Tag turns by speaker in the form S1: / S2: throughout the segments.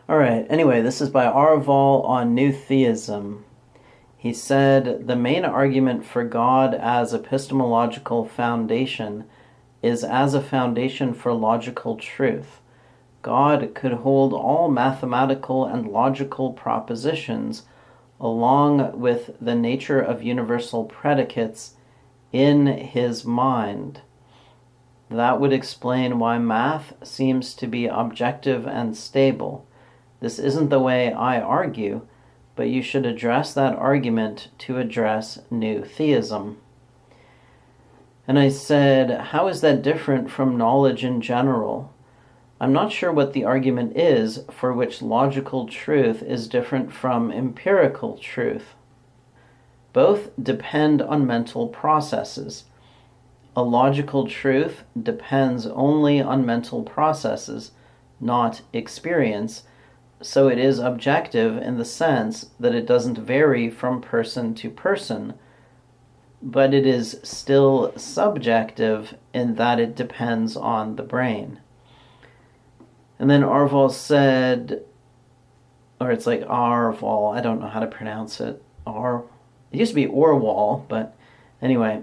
S1: Alright, anyway, this is by Aarvoll on New Theism. He said, the main argument for God as epistemological foundation is as a foundation for logical truth. God could hold all mathematical and logical propositions along with the nature of universal predicates in his mind. That would explain why math seems to be objective and stable. This isn't the way I argue, but you should address that argument to address new theism. And I said, how is that different from knowledge in general? I'm not sure what the argument is for which logical truth is different from empirical truth. Both depend on mental processes. A logical truth depends only on mental processes, not experience, so it is objective in the sense that it doesn't vary from person to person, but it is still subjective in that it depends on the brain. And then Aarvoll said, or it's like Aarvoll, I don't know how to pronounce it. It used to be Aarvoll, but anyway,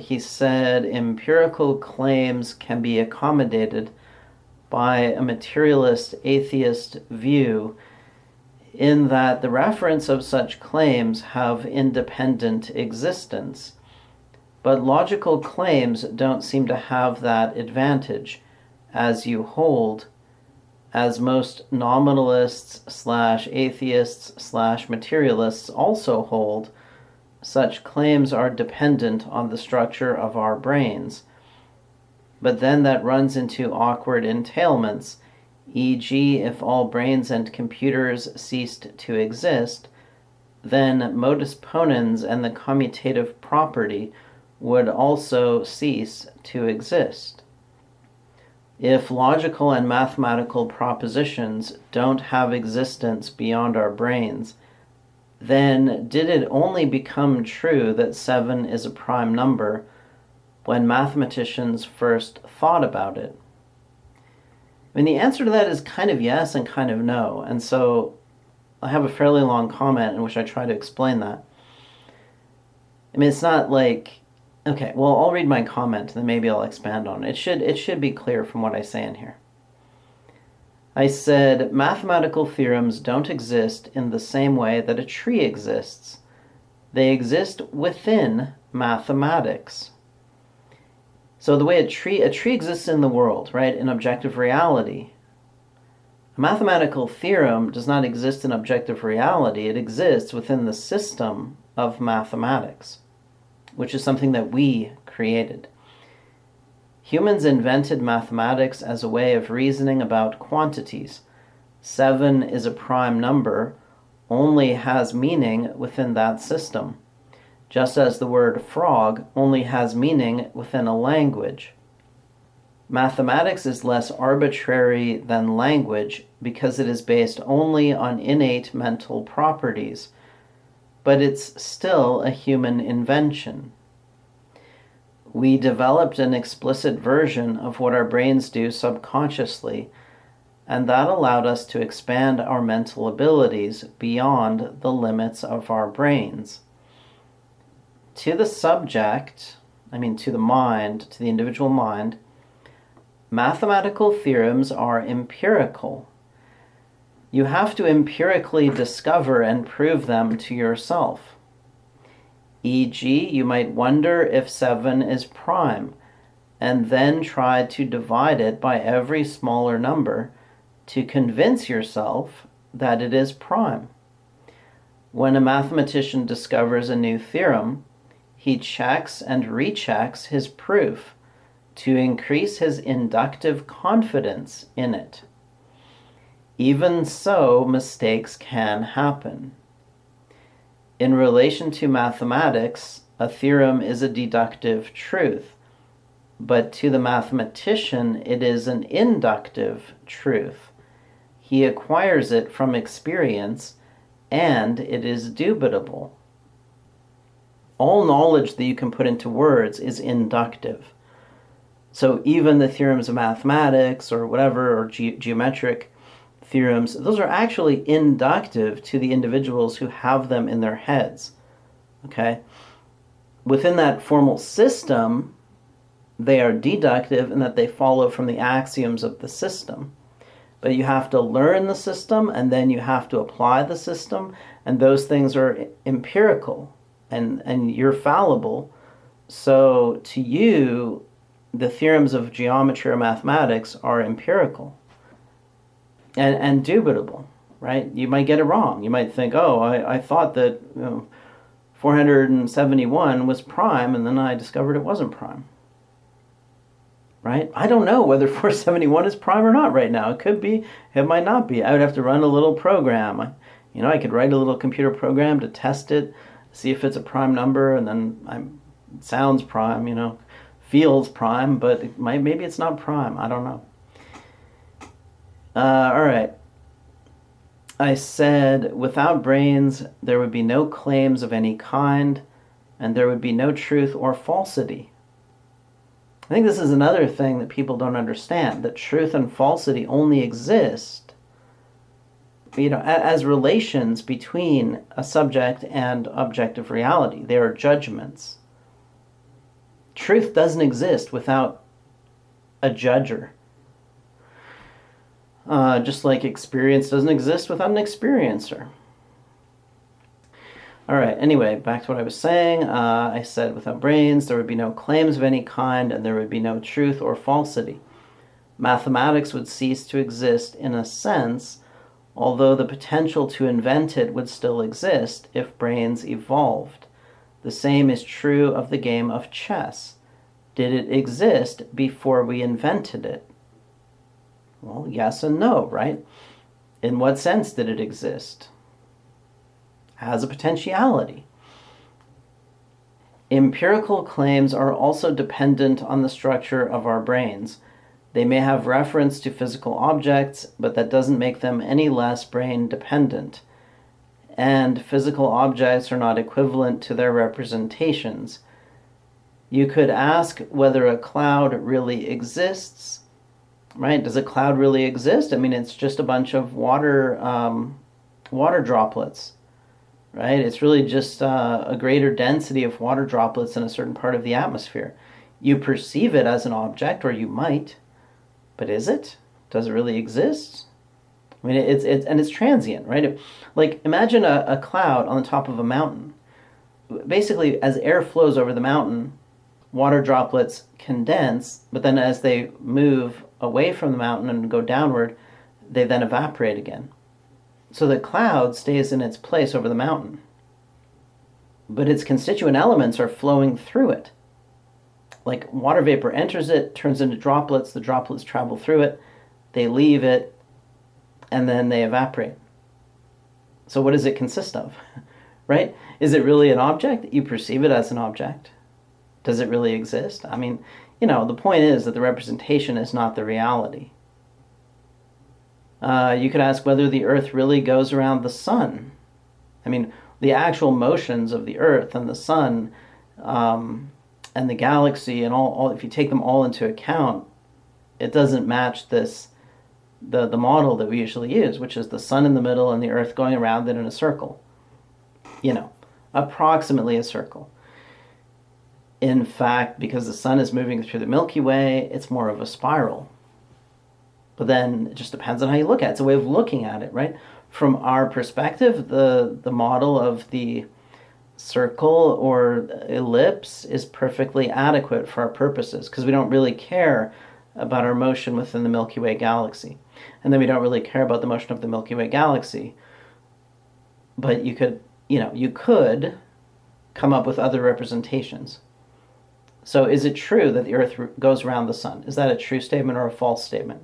S1: he said empirical claims can be accommodated by a materialist atheist view in that the reference of such claims have independent existence. But logical claims don't seem to have that advantage, as you hold, as most nominalists/atheists/materialists also hold. Such claims are dependent on the structure of our brains. But then that runs into awkward entailments, e.g., if all brains and computers ceased to exist, then modus ponens and the commutative property would also cease to exist. If logical and mathematical propositions don't have existence beyond our brains, then did it only become true that 7 is a prime number when mathematicians first thought about it? I mean, the answer to that is kind of yes and kind of no, and so I have a fairly long comment in which I try to explain that. I mean, it's not like, okay, well, I'll read my comment and then maybe I'll expand on it. It should be clear from what I say in here. I said, mathematical theorems don't exist in the same way that a tree exists. They exist within mathematics. So the way a tree exists in the world, right, in objective reality. A mathematical theorem does not exist in objective reality. It exists within the system of mathematics, which is something that we created. Humans invented mathematics as a way of reasoning about quantities. 7 is a prime number, only has meaning within that system, just as the word frog only has meaning within a language. Mathematics is less arbitrary than language because it is based only on innate mental properties, but it's still a human invention. We developed an explicit version of what our brains do subconsciously, and that allowed us to expand our mental abilities beyond the limits of our brains. To the subject, to the mind, to the individual mind, mathematical theorems are empirical. You have to empirically discover and prove them to yourself. E.g., you might wonder if 7 is prime, and then try to divide it by every smaller number to convince yourself that it is prime. When a mathematician discovers a new theorem, he checks and rechecks his proof to increase his inductive confidence in it. Even so, mistakes can happen. In relation to mathematics, a theorem is a deductive truth, but to the mathematician, it is an inductive truth. He acquires it from experience, and it is dubitable. All knowledge that you can put into words is inductive. So even the theorems of mathematics or whatever, or geometric, theorems, those are actually inductive to the individuals who have them in their heads. Okay? Within that formal system, they are deductive in that they follow from the axioms of the system. But you have to learn the system, and then you have to apply the system, and those things are empirical, and you're fallible. So to you, the theorems of geometry or mathematics are empirical and dubitable, right? You might get it wrong. You might think, oh, I thought that 471 was prime, and then I discovered it wasn't prime. Right? I don't know whether 471 is prime or not right now. It could be, it might not be. I would have to run a little program. I could write a little computer program to test it, see if it's a prime number, and then it sounds prime, feels prime, but maybe it's not prime. I don't know. All right. I said, without brains, there would be no claims of any kind, and there would be no truth or falsity. I think this is another thing that people don't understand, that truth and falsity only exist, as relations between a subject and objective reality. They are judgments. Truth doesn't exist without a judger. Just like experience doesn't exist without an experiencer. All right, anyway, back to what I was saying. I said without brains, there would be no claims of any kind, and there would be no truth or falsity. Mathematics would cease to exist in a sense, although the potential to invent it would still exist if brains evolved. The same is true of the game of chess. Did it exist before we invented it? Well, yes and no, right? In what sense did it exist? As a potentiality. Empirical claims are also dependent on the structure of our brains. They may have reference to physical objects, but that doesn't make them any less brain dependent. And physical objects are not equivalent to their representations. You could ask whether a cloud really exists, right? Does a cloud really exist? I mean, it's just a bunch of water droplets, right? It's really just a greater density of water droplets in a certain part of the atmosphere. You perceive it as an object, or you might, but is it? Does it really exist? I mean, it's transient, right? Like, imagine a cloud on the top of a mountain. Basically, as air flows over the mountain, water droplets condense, but then as they move away from the mountain and go downward, they then evaporate again. So the cloud stays in its place over the mountain, but its constituent elements are flowing through it. Like, water vapor enters it, turns into droplets, the droplets travel through it, they leave it, and then they evaporate. So what does it consist of, right? Is it really an object? You perceive it as an object. Does it really exist? I mean, the point is that the representation is not the reality. You could ask whether the Earth really goes around the sun. I mean, the actual motions of the Earth and the sun and the galaxy and all, if you take them all into account, it doesn't match the model that we usually use, which is the sun in the middle and the Earth going around it in a circle. Approximately a circle. In fact, because the sun is moving through the Milky Way, it's more of a spiral. But then it just depends on how you look at it. It's a way of looking at it, right? From our perspective, the model of the circle or ellipse is perfectly adequate for our purposes, because we don't really care about our motion within the Milky Way galaxy. And then we don't really care about the motion of the Milky Way galaxy. But you could come up with other representations. So is it true that the Earth goes around the sun? Is that a true statement or a false statement?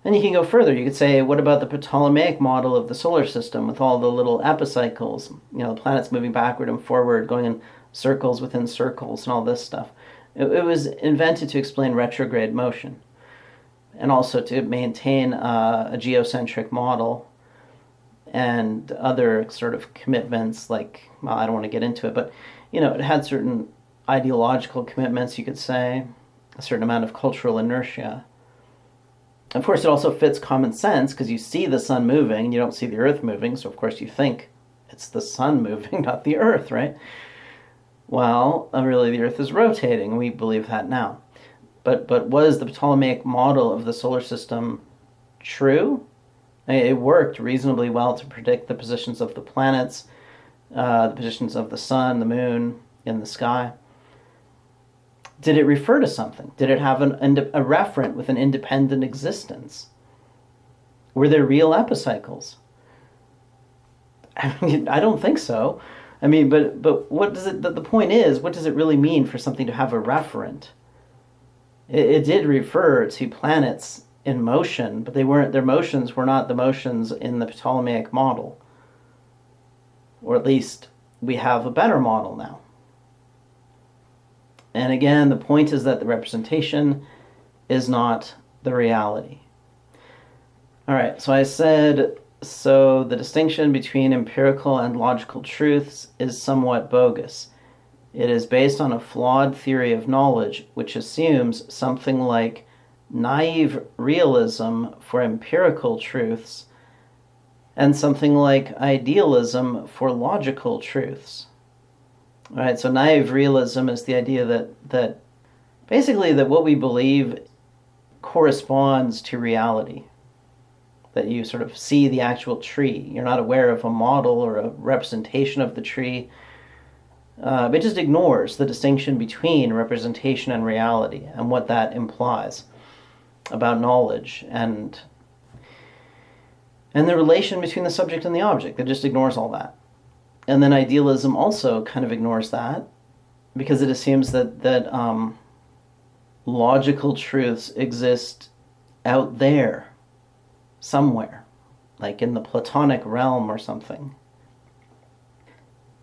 S1: And you can go further. You could say, what about the Ptolemaic model of the solar system with all the little epicycles? The planets moving backward and forward, going in circles within circles and all this stuff. It was invented to explain retrograde motion and also to maintain a geocentric model and other sort of commitments like, well, I don't want to get into it, but, it had certain ideological commitments, you could say, a certain amount of cultural inertia. Of course, it also fits common sense because you see the sun moving and you don't see the earth moving, so of course you think it's the sun moving, not the earth, right? Well, really the earth is rotating. We believe that now. But was the Ptolemaic model of the solar system true? It worked reasonably well to predict the positions of the planets, the positions of the sun, the moon, in the sky. Did it refer to something? Did it have a referent with an independent existence? Were there real epicycles? I mean, I don't think so. I mean, but what does it? The point is, what does it really mean for something to have a referent? It did refer to planets in motion, but they weren't. Their motions were not the motions in the Ptolemaic model, or at least we have a better model now. And again, the point is that the representation is not the reality. All right, so I said, so the distinction between empirical and logical truths is somewhat bogus. It is based on a flawed theory of knowledge, which assumes something like naive realism for empirical truths and something like idealism for logical truths. All right, so naive realism is the idea that basically that what we believe corresponds to reality. That you sort of see the actual tree. You're not aware of a model or a representation of the tree. It just ignores the distinction between representation and reality and what that implies about knowledge and the relation between the subject and the object. It just ignores all that. And then idealism also kind of ignores that because it assumes that logical truths exist out there somewhere, like in the Platonic realm or something.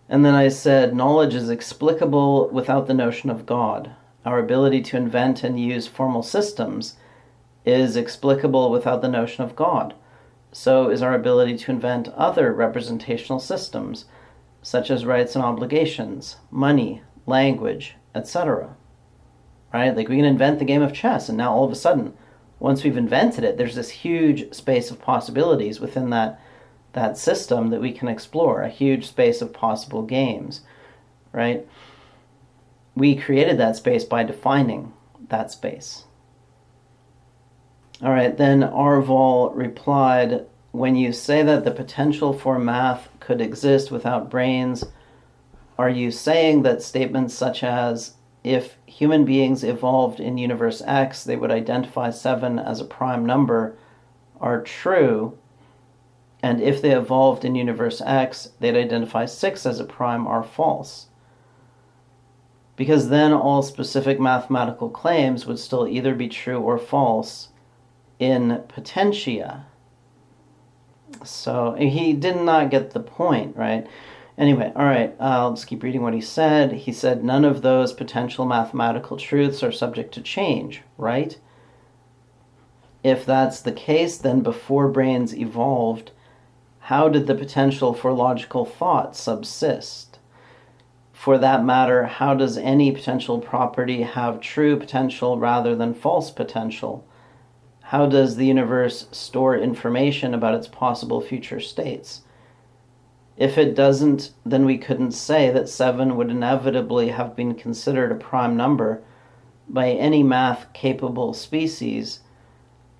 S1: And then I said, knowledge is explicable without the notion of God. Our ability to invent and use formal systems is explicable without the notion of God. So is our ability to invent other representational systems, such as rights and obligations, money, language, etc. Right? Like we can invent the game of chess, and now all of a sudden, once we've invented it, there's this huge space of possibilities within that system that we can explore, a huge space of possible games, right? We created that space by defining that space. All right, then Aarvoll replied, when you say that the potential for math could exist without brains, are you saying that statements such as, if human beings evolved in universe X, they would identify 7 as a prime number, are true, and if they evolved in universe X, they'd identify 6 as a prime, are false? Because then all specific mathematical claims would still either be true or false in potentia. So he did not get the point, right? Anyway, all right, I'll just keep reading what he said. He said, none of those potential mathematical truths are subject to change, right? If that's the case, then before brains evolved, how did the potential for logical thought subsist? For that matter, how does any potential property have true potential rather than false potential? How does the universe store information about its possible future states? If it doesn't, then we couldn't say that 7 would inevitably have been considered a prime number by any math-capable species,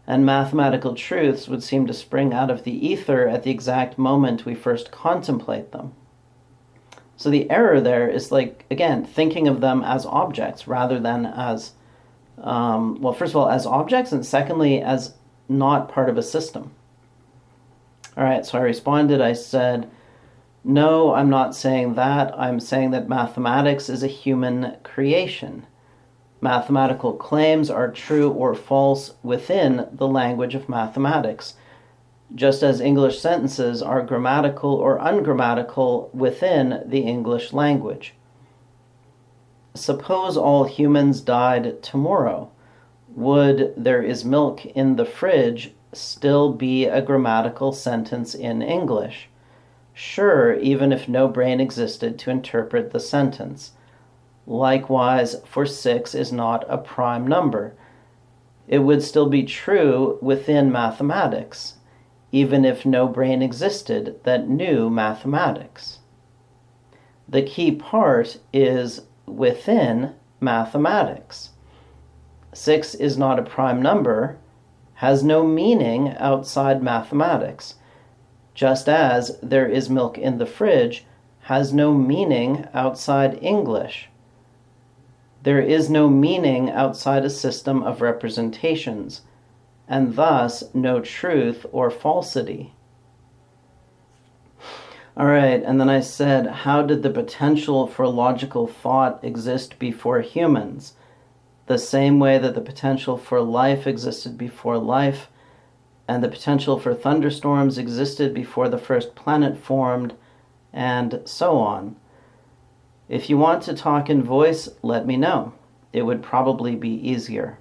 S1: and mathematical truths would seem to spring out of the ether at the exact moment we first contemplate them. So the error there is, like, again, thinking of them as objects rather than as well, first of all, as objects, and secondly, as not part of a system. All right, so I responded, I said, no, I'm not saying that. I'm saying that mathematics is a human creation. Mathematical claims are true or false within the language of mathematics, just as English sentences are grammatical or ungrammatical within the English language. Suppose all humans died tomorrow. Would "there is milk in the fridge" still be a grammatical sentence in English? Sure, even if no brain existed to interpret the sentence. Likewise, for 6 is not a prime number. it would still be true within mathematics, even if no brain existed that knew mathematics. The key part is within mathematics. 6 is not a prime number, has no meaning outside mathematics, just as there is milk in the fridge has no meaning outside English. There is no meaning outside a system of representations, and thus no truth or falsity. All right, and then I said, how did the potential for logical thought exist before humans? The same way that the potential for life existed before life, and the potential for thunderstorms existed before the first planet formed, and so on. If you want to talk in voice, let me know. It would probably be easier.